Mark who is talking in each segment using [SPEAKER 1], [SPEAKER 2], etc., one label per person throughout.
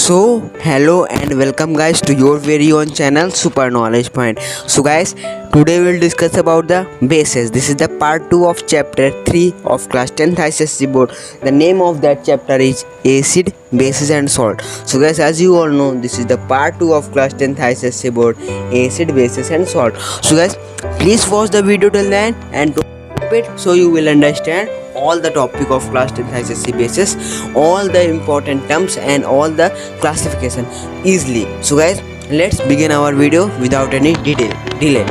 [SPEAKER 1] So hello and welcome guys to your very own channel Super Knowledge Point. So guys, today we will discuss about the bases. This is the part 2 of chapter 3 of class 10th ICSE board. The name of that chapter is acid, bases and salt. So guys, as you all know, this is the part 2 of class 10th ICSE board, acid, bases and salt. So guys, please watch the video till the end and don't skip it so you will understand all the topic of class 10th ICSE basis, all the important terms and all the classification easily. So guys, let's begin our video without any delay.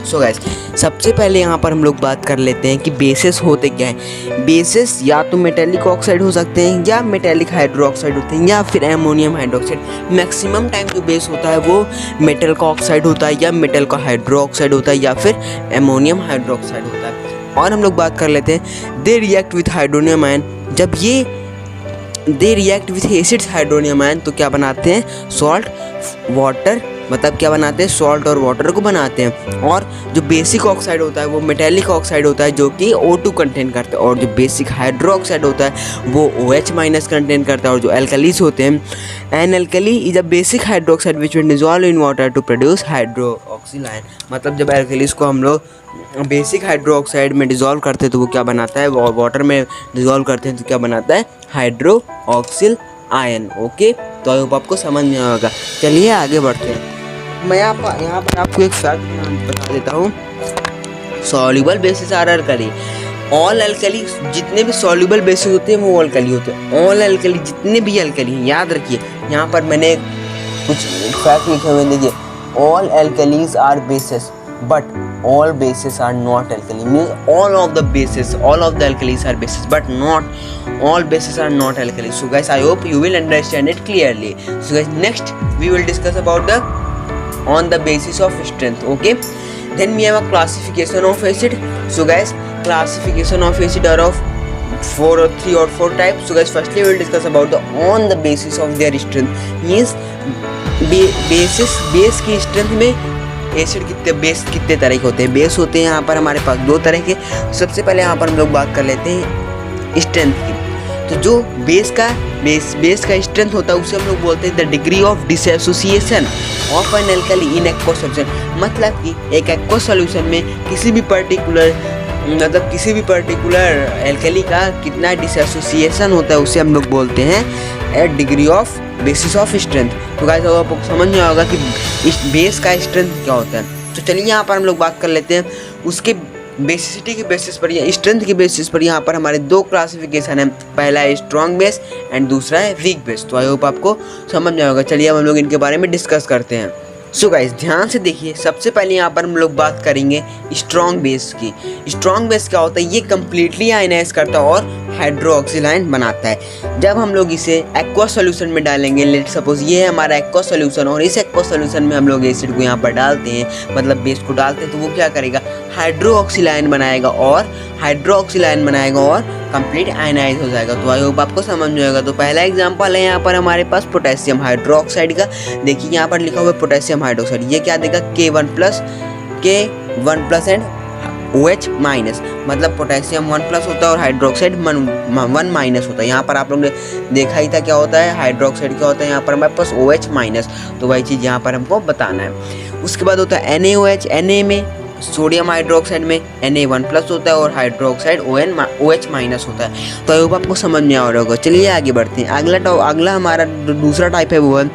[SPEAKER 1] So guys, सबसे पहले यहाँ पर हम लोग बात कर लेते हैं कि बेसिस होते क्या हैं। बेसिस या तो मेटेलिक ऑक्साइड हो सकते हैं या मेटेलिक हाइड्रोक्साइड होते हैं या फिर एमोनियम हाइड्रोक्साइड। मैक्सिमम टाइम जो बेस होता है वो मेटल का ऑक्साइड होता है या मेटल का हाइड्रोक्साइड होता है या फिर एमोनियम हाइड्रोक्साइड होता है। और हम लोग बात कर लेते हैं they react with hydronium ion. जब ये they react with acids hydronium ion तो क्या बनाते हैं, सॉल्ट वाटर, मतलब क्या बनाते हैं, सॉल्ट और वाटर को बनाते हैं। और जो बेसिक ऑक्साइड होता है वो मेटेलिक ऑक्साइड होता है जो कि O2 कंटेन करता है, और जो बेसिक हाइड्रो ऑक्साइड होता है वो OH माइनस कंटेन करता है। और जो एल्कलीज होते हैं, an alkali is a basic hydroxide which will dissolve in water to produce hydroxyl ion. मतलब जब एल्कलीज को हम लोग बेसिक हाइड्रो ऑक्साइड में डिजॉल्व करते हैं तो वो क्या बनाता है, वाटर में डिजॉल्व करते हैं तो क्या बनाता है, हाइड्रोक्सिल आयन। ओके, तो आई होप आपको समझ में आएगा। चलिए आगे बढ़ते हैं। मैं यहाँ पर आपको एक फैक्ट बता देता हूँ। Soluble bases are alkali. All alkali, जितने भी सॉल्युबल बेसिस होते हैं वो अल्कली होते हैं। ऑल अल्कली, जितने भी अल्कली हैं, याद रखिए। यहाँ पर मैंने कुछ फैक्ट लिखे हुए, देखिए, all alkalies are bases but all bases are not alkali, means all of the alkalis are bases but not all bases are not alkali. So guys, I hope you will understand it clearly. So guys, next we will discuss about the on the basis of strength. Okay, then we have a classification of acid. So guys, classification of acid are of 3 or 4 types. So guys, firstly we will discuss about the on the basis of their strength, means base की strength में acid base कितने तरह के होते हैं। Base होते हैं यहाँ पर हमारे पास 2 तरह के। सबसे पहले यहाँ पर हम लोग बात कर लेते हैं स्ट्रेंथ की। तो जो बेस का स्ट्रेंथ होता है उसे हम लोग बोलते हैं the degree of dissociation of an alkali in aqua solution. मतलब कि एक एक्वा सॉल्यूशन में किसी भी पर्टिकुलर एल्कली का कितना डिसएसोसिएशन होता है उसे हम लोग बोलते हैं at degree of bases of strength. तो गाइस, आपको समझ में आएगा कि इस बेस का स्ट्रेंथ क्या होता है। तो चलिए यहाँ पर हम लोग बात कर लेते हैं उसके बेसिसिटी के बेसिस पर या स्ट्रेंथ के बेसिस पर। यहाँ पर हमारे 2 क्लासिफिकेशन है, पहला है स्ट्रॉन्ग बेस एंड दूसरा है वीक बेस। तो आई होप आपको समझ में आएगा। चलिए अब हम लोग इनके बारे में डिस्कस करते हैं। सो गाइस, ध्यान से देखिए। सबसे पहले यहाँ पर हम लोग बात करेंगे स्ट्रॉन्ग बेस की। स्ट्रॉन्ग बेस क्या होता है, ये कम्प्लीटली आयनाइज करता है और हाइड्रोक्सिल आयन बनाता है। जब हम लोग इसे एक्वा सॉल्यूशन में डालेंगे, लेट सपोज ये है हमारा एक्वा सॉल्यूशन, और इस एक्वा सॉल्यूशन में हम लोग एसिड को यहाँ पर डालते हैं, मतलब बेस को डालते हैं, तो वो क्या करेगा, हाइड्रोक्सिल आयन बनाएगा और कंप्लीट आयनाइज हो जाएगा। तो आई होप आपको समझ में आएगा। तो पहला एग्जांपल है यहाँ पर हमारे पास पोटेशियम हाइड्रोक्साइड का। देखिए यहाँ पर लिखा हुआ है पोटेशियम हाइड्रोक्साइड। ये क्या देगा, K1+ एंड OH माइनस, मतलब पोटेशियम 1+ होता है और हाइड्रोक्साइड 1 माइनस होता है। यहाँ पर आप लोग ने देखा ही था क्या होता है, हाइड्रोक्साइड क्या होता है, यहाँ पर हमारे पास OH माइनस। तो वही चीज़ यहाँ पर हमको बताना है। उसके बाद होता है NaOH। Na में सोडियम हाइड्रोक्साइड में Na1+ होता है और हाइड्रोक्साइड OH माइनस होता है। तो आई होप आपको समझ में आ रहा होगा। चलिए आगे बढ़ते हैं। अगला हमारा दूसरा टाइप है वो है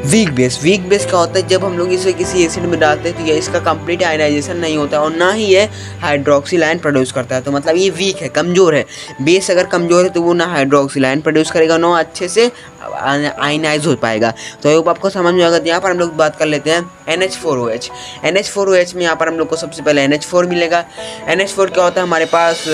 [SPEAKER 1] वीक बेस। वीक बेस क्या होता है, जब हम लोग इसे किसी एसिड में डालते हैं तो ये इसका कंप्लीट आयनाइजेशन नहीं होता है और ना ही ये हाइड्रोक्सिल आयन प्रोड्यूस करता है। तो मतलब ये वीक है, कमज़ोर है। बेस अगर कमज़ोर है तो वो ना हाइड्रोक्सिल आयन प्रोड्यूस करेगा, ना अच्छे से आयनाइज हो पाएगा। तो आई होप आपको समझ में आएगा। यहाँ पर हम लोग बात कर लेते हैं NH4OH। NH4OH में यहाँ पर हम लोग को सबसे पहले NH4 मिलेगा। NH4 क्या होता है, हमारे पास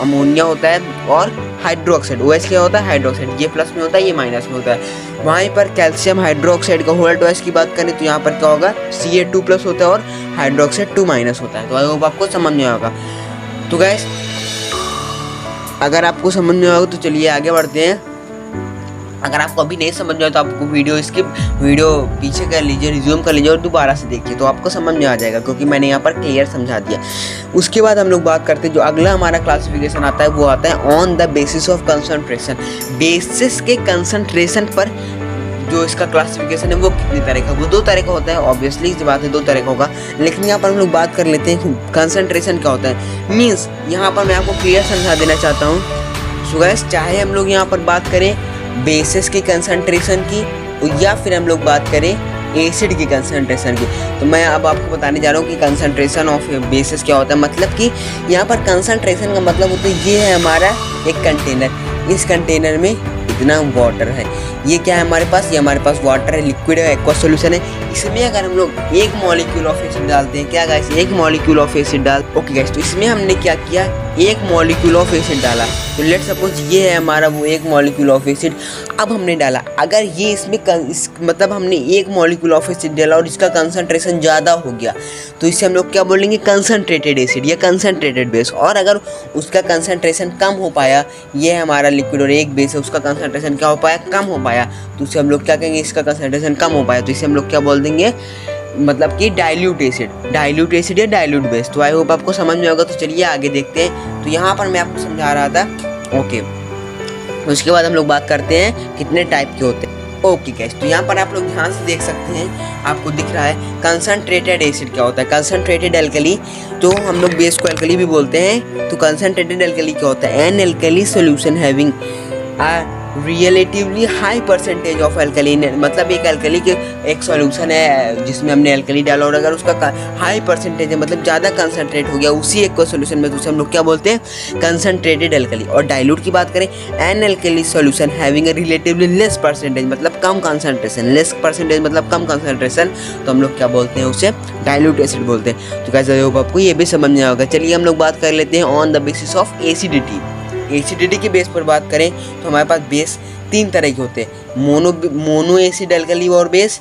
[SPEAKER 1] अमोनिया होता है और हाइड्रोक्साइड। OH क्या होता है, हाइड्रोक्साइड। ये प्लस में होता है, ये माइनस में होता है। वहीं पर कैल्शियम हाइड्रोक्साइड का होल्ड OH की बात करें तो यहाँ पर क्या होगा, Ca2+ होता है और हाइड्रोक्साइड 2- होता है। तो आई होप आपको समझ में आएगा। तो गाइस, अगर आपको समझ में आएगा तो चलिए आगे बढ़ते हैं। अगर आपको अभी नहीं समझ में आए तो आपको वीडियो पीछे कर लीजिए, रिज्यूम कर लीजिए और दोबारा से देखिए तो आपको समझ में आ जाएगा, क्योंकि मैंने यहाँ पर क्लियर समझा दिया। उसके बाद हम लोग बात करते हैं, जो अगला हमारा क्लासिफिकेशन आता है वो आता है on the basis of concentration. Basis के कंसंट्रेशन पर जो इसका क्लासिफिकेशन है वो कितनी तरह का, वो 2 तरह का होता है। ऑब्वियसली इस बात है 2 तरह का होगा, लेकिन यहाँ पर हम लोग बात कर लेते हैं कंसंट्रेशन क्या होता है। मीन्स यहाँ पर मैं आपको क्लियर समझा देना चाहता हूँ। सो गाइस, चाहे हम लोग यहाँ पर बात करें बेसिस की कंसंट्रेशन की या फिर हम लोग बात करें एसिड की कंसंट्रेशन की, तो मैं अब आपको बताने जा रहा हूँ कि कंसंट्रेशन ऑफ बेसिस क्या होता है। मतलब कि यहाँ पर कंसंट्रेशन का मतलब होता है ये है हमारा एक कंटेनर, इस कंटेनर में इतना वाटर है, ये क्या है हमारे पास, ये हमारे पास वाटर है, लिक्विड है, एक्वा सॉल्यूशन है। इसमें अगर हम लोग 1 मॉलिक्यूल ऑफ एसिड डालते हैं, क्या guys, 1 molecule of acid okay guys, तो इसमें हमने क्या किया, 1 मॉलिक्यूल ऑफ एसिड डाला। तो लेट्स सपोज ये है हमारा वो 1 मॉलिक्यूल ऑफ एसिड। अब हमने डाला, अगर ये इसमें मतलब हमने 1 मॉलिक्यूल ऑफ एसिड डाला और इसका कंसंट्रेशन ज़्यादा हो गया तो इसे हम लोग क्या बोलेंगे, कंसंट्रेटेड एसिड या कंसंट्रेटेड बेस। और अगर उसका कंसंट्रेशन कम हो पाया, ये है हमारा लिक्विड और एक बेस है, उसका कंसंट्रेशन क्या हो पाया, कम हो पाया, तो उसे हम लोग क्या कहेंगे, इसका कंसंट्रेशन कम हो पाया तो इसे हम लोग क्या बोल देंगे, मतलब कि डाइल्यूट एसिड या डाइल्यूट बेस। तो आई होप आपको समझ में होगा। तो चलिए आगे देखते हैं। तो यहाँ पर मैं आपको समझा रहा था, ओके। उसके बाद हम लोग बात करते हैं कितने टाइप के होते हैं। ओके गाइस, तो यहाँ पर आप लोग ध्यान से देख सकते हैं, आपको दिख रहा है कंसंट्रेटेड एसिड क्या होता है। कंसंट्रेटेड एल्कली, तो हम लोग बेस को एल्कली भी बोलते हैं। तो कंसंट्रेटेड एल्कली क्या होता है, an alkali solution having relatively high percentage of alkaline, मतलब एक एल्कली के एक सॉल्यूशन है जिसमें हमने एल्कली डाला और अगर उसका हाई परसेंटेज है, मतलब ज़्यादा कंसंट्रेट हो गया उसी एक को सॉल्यूशन में, तो उसे हम लोग क्या बोलते हैं, कंसंट्रेटेड एल्कली। और डाइल्यूट की बात करें, an alkali solution having a relatively less percentage, मतलब कम कंसंट्रेशन, लेस परसेंटेज मतलब कम कंसंट्रेशन, तो हम लोग क्या बोलते हैं, उसे डाइल्यूट एसिड बोलते हैं। तो कैसे होगा आपको ये भी समझ में होगा। चलिए हम लोग बात कर लेते हैं on the basis of acidity. Acidity के बेस पर बात करें तो हमारे पास बेस 3 तरह के होते हैं, मोनो एसिड एल्कली और बेस,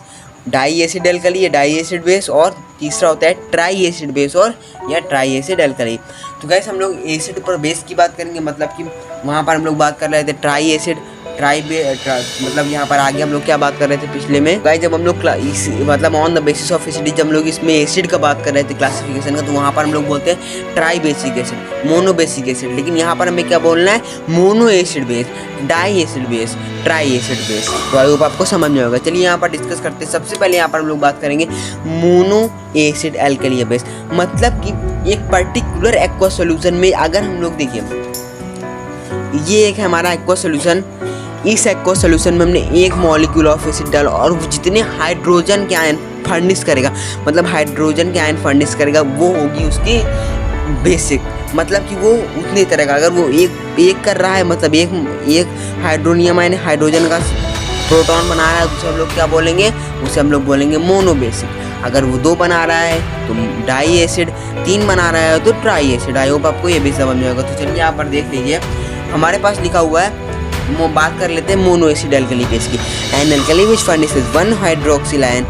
[SPEAKER 1] डाई एसिड एल्कली या डाई एसिड बेस, और तीसरा होता है ट्राई एसिड बेस और या ट्राई एसिड एल्कली। तो गाइस हम लोग एसिड पर बेस की बात करेंगे, मतलब कि वहाँ पर हम लोग बात कर रहे थे ट्राई एसिड, मतलब यहाँ पर आगे हम लोग क्या बात कर रहे थे पिछले में गाइस, जब हम लोग मतलब on the basis of acidity जब हम लोग इसमें एसिड का बात कर रहे थे क्लासिफिकेशन का, तो वहाँ पर हम लोग बोलते हैं tri basic acid, mono basic acid. लेकिन यहाँ पर हमें क्या बोलना है, mono acid base, di acid base, tri acid base. तो आई होप आपको समझ में होगा। चलिए यहाँ पर डिस्कस करते हैं। सबसे पहले यहाँ पर हम लोग बात करेंगे मोनो एसिड एल्कली बेस, मतलब कि एक पर्टिकुलर एक्वा सॉल्यूशन में अगर हम लोग देखिए, ये एक हमारा एक्वा सॉल्यूशन, इस एक्वा सॉल्यूशन में हमने 1 मॉलिक्यूल ऑफ एसिड डाला और वो जितने हाइड्रोजन के आयन फर्निश करेगा, मतलब हाइड्रोजन के आयन फर्निश करेगा, वो होगी उसकी बेसिक, मतलब कि वो उतनी तरह का। अगर वो एक कर रहा है, मतलब एक हाइड्रोनियम आयन हाइड्रोजन का प्रोटॉन बना रहा है, तो उसे हम लोग क्या बोलेंगे, उसे हम लोग बोलेंगे मोनो बेसिक। अगर वो 2 बना रहा है तो डाई एसिड, 3 बना रहा है तो ट्राई एसिड। आई होप आपको ये भी समझ में होगा। तो चलिए यहाँ पर देख लीजिए, हमारे पास लिखा हुआ है, बात कर लेते हैं मोनो एसिड एल्कली बेस की। An alkali which furnishes 1 hydroxyl ion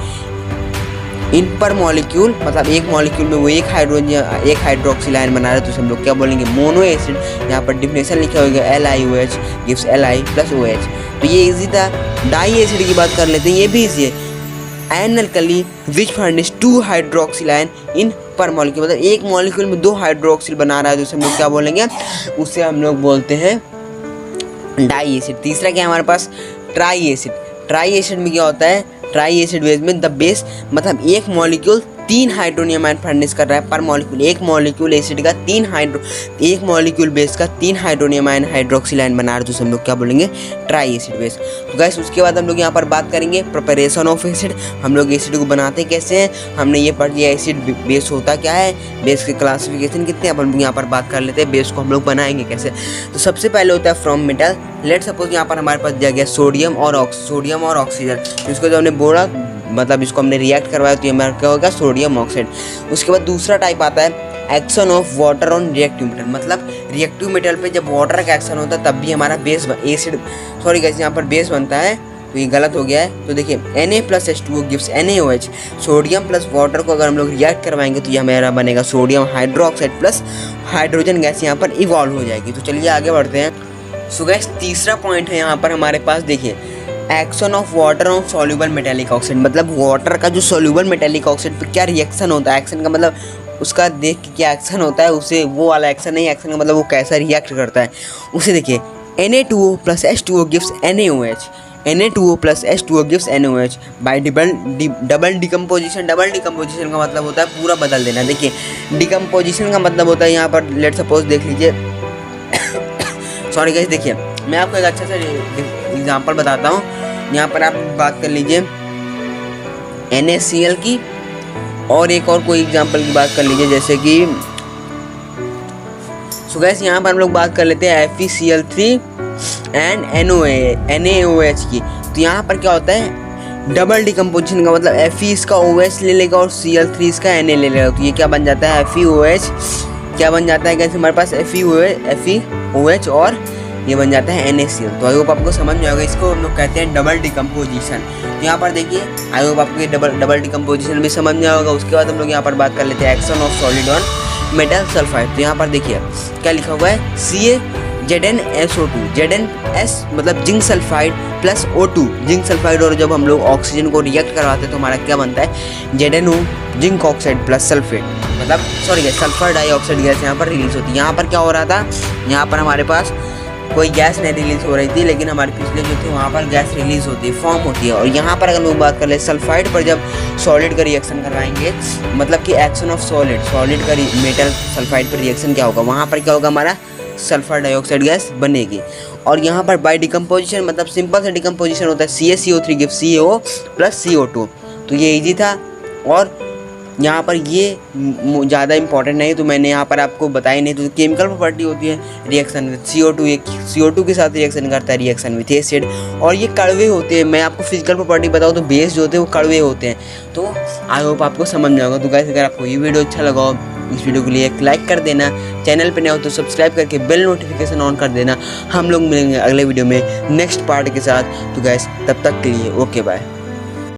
[SPEAKER 1] in per molecule, मतलब एक मॉलिक्यूल में वो एक हाइड्रोक्सिल आयन बना रहा है, तो हम लोग क्या बोलेंगे, मोनो एसिड। यहाँ पर डिफिनेशन लिखा होगा LiOH गिव्स Li + OH, तो ये इजी था। डाई एसिड की बात कर लेते हैं, ये भी इजी है। An alkali which furnish 2 hydroxyl ion in per molecule, मतलब एक मॉलिक्यूल में 2 हाइड्रोक्सिल बना रहा है, तो उसे हम लोग क्या बोलेंगे, उससे हम लोग बोलते हैं डाई एसिड। तीसरा क्या है हमारे पास, ट्राई एसिड। ट्राई एसिड में क्या होता है, ट्राई एसिड बेस में द बेस, मतलब एक मॉलिक्यूल 3 हाइड्रोनियम आयन फर्निश कर रहा है पर मॉलिक्यूल। एक मॉलिक्यूल एसिड का एक मॉलिक्यूल बेस का 3 हाइड्रोनियम आयन हाइड्रोक्सिल आयन बना रहे, तो हम लोग क्या बोलेंगे, ट्राई एसिड बेस। तो गाइस उसके बाद हम लोग यहाँ पर बात करेंगे प्रिपरेशन ऑफ एसिड। हम लोग एसिड को बनाते कैसे हैं, हमने ये पढ़ लिया एसिड बेस होता क्या है, बेस के क्लासिफिकेशन कितने, अब हम यहाँ पर बात कर लेते हैं बेस को हम लोग बनाएंगे कैसे। तो सबसे पहले होता है फ्रॉम मेटल। लेट सपोज यहाँ पर हमारे पास दिया गया सोडियम और ऑक्सीजन, इसको जब हमने बोला, मतलब इसको हमने रिएक्ट करवाया, तो ये हमारा क्या होगा, सोडियम ऑक्साइड। उसके बाद दूसरा टाइप आता है action of water on reactive metal, मतलब रिएक्टिव मेटल पे जब वाटर का एक्शन होता है तब भी हमारा बेस एसिड, सॉरी गाइस यहाँ पर बेस बनता है, तो ये गलत हो गया है। तो देखिए Na+H2O gives NaOH, sodium plus water को अगर हम लोग रिएक्ट करवाएंगे तो ये हमारा बनेगा sodium hydroxide plus hydrogen gas यहाँ पर इवॉल्व हो जाएगी। तो चलिए आगे बढ़ते हैं। सो गाइस तीसरा पॉइंट है यहाँ पर हमारे पास, देखिए action of water on soluble metallic oxide, मतलब वाटर का जो सॉल्युबल मेटेलिक ऑक्साइड पे क्या रिएक्शन होता है। एक्शन का मतलब उसका देख के क्या एक्शन होता है, उसे वो वाला एक्शन नहीं, एक्शन का मतलब वो कैसा रिएक्ट करता है उसे देखिए। Na2O plus H2O gives NaOH, Na2O plus H2O gives NaOH bye double decomposition. Double decomposition का मतलब होता है पूरा बदल देना। देखिए डिकम्पोजिशन का मतलब होता है यहाँ पर लेट सपोज देख लीजिए सॉरी गाइस, देखिए मैं आपको एक अच्छा सा एग्जांपल बताता हूँ। यहाँ पर आप बात कर लीजिए NaCl की, और एक और कोई एग्जांपल की बात कर लीजिए जैसे कि सो गाइस यहाँ पर हम लोग बात कर लेते हैं FeCl3 एंड NaOH की। तो यहाँ पर क्या होता है डबल डिकम्पोजिशन का मतलब Fe इसका OH ले लेगा और Cl3 इसका Na ले लेगा। तो ये क्या बन जाता है FeOH, क्या बन जाता है कैसे हमारे पास FeOH और ये बन जाता है NaCl। तो आई होप आपको समझ में आएगा, इसको हम लोग कहते हैं डबल डिकम्पोजिशन। तो यहाँ पर देखिए आई होप आपको ये डबल डिकम्पोजिशन भी समझ में आएगा। उसके बाद हम लोग यहाँ पर बात कर लेते हैं action of solid on metal sulphide. तो यहाँ पर देखिए क्या लिखा हुआ है CaZnSO2, ZnS मतलब zinc sulphide plus O2 zinc sulphide, और जब हम लोग ऑक्सीजन को रिएक्ट करवाते हैं तो हमारा क्या बनता है ZnO zinc oxide plus sulphate, मतलब सॉरी सल्फर डाइऑक्साइड गैस यहाँ पर रिलीज होती है। यहाँ पर क्या हो रहा था, यहाँ पर हमारे पास कोई गैस नहीं रिलीज हो रही थी, लेकिन हमारे पिछले जो थे वहाँ पर गैस रिलीज होती है, फॉर्म होती है। और यहाँ पर अगर लोग बात कर ले सल्फाइड पर जब सॉलिड का रिएक्शन करवाएंगे, मतलब कि एक्शन ऑफ सॉलिड का मेटल सल्फाइड पर रिएक्शन क्या होगा, वहाँ पर क्या होगा हमारा सल्फर डाइऑक्साइड गैस बनेगी। और यहाँ पर बाय डिकम्पोजिशन मतलब सिंपल सा डिकम्पोजिशन होता है CaCO3 give CaO plus CO2। तो ये ईजी था, और यहाँ पर ये ज़्यादा इंपॉर्टेंट नहीं, तो मैंने यहाँ पर आपको बताई नहीं। तो केमिकल प्रॉपर्टी होती है रिएक्शन विद CO2, ये CO2 के साथ रिएक्शन करता है रिएक्शन विथ एसिड, और ये कड़वे होते हैं। मैं आपको फिजिकल प्रॉपर्टी बताऊँ तो बेस जो होते हैं वो कड़वे होते हैं। तो आई होप आपको समझ में आएगा। तो गाइस अगर आपको ये वीडियो अच्छा लगा हो, इस वीडियो के लिए एक लाइक कर देना, चैनल पे नए हो तो सब्सक्राइब करके बेल नोटिफिकेशन ऑन कर देना। हम लोग मिलेंगे अगले वीडियो में नेक्स्ट पार्ट के साथ। तो गाइस तब तक के लिए ओके बाय।